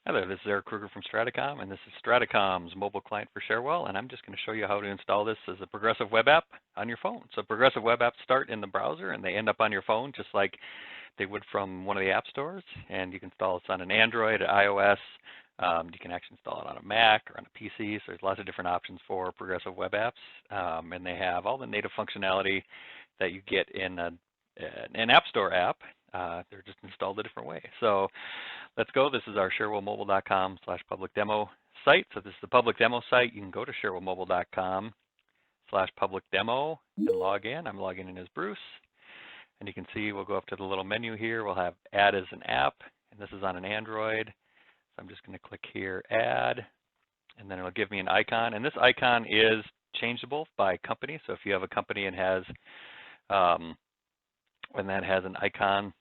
Hi there, this is Eric Kruger from StrataCom, and this is StrataCom's mobile client for Cherwell, and I'm just going to show you how to install this as a progressive web app on your phone. So progressive web apps start in the browser, and they end up on your phone just like they would from one of the app stores, and you can install this on an Android, iOS. You can actually install it on a Mac or on a PC, so there's lots of different options for progressive web apps, and they have all the native functionality that you get in an App Store app. They're just installed a different way. So let's go. This is our cherwellmobile.com/public demo site. So this is the public demo site. You can go to cherwellmobile.com/public demo and log in. I'm logging in as Bruce. And you can see we'll go up to the little menu here. We'll have add as an app, and this is on an Android. So I'm just going to click here, add, and then it'll give me an icon. And this icon is changeable by company. So if you have a company and has that has an icon,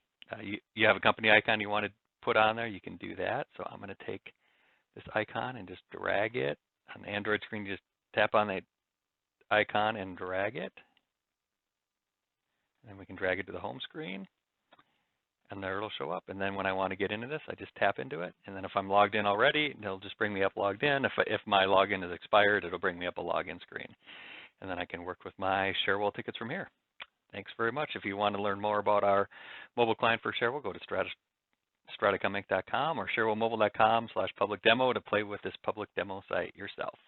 you have a company icon you want to put on there, you can do that. So I'm going to take this icon and just drag it. On the Android screen, you just tap on the icon and drag it. And we can drag it to the home screen, and there it'll show up. And then when I want to get into this, I just tap into it. And then if I'm logged in already, it'll just bring me up logged in. If my login is expired, it'll bring me up a login screen. And then I can work with my Cherwell tickets from here. Thanks very much. If you want to learn more about our mobile client for Cherwell, go to StrataComInc.com or cherwellmobile.com/public demo to play with this public demo site yourself.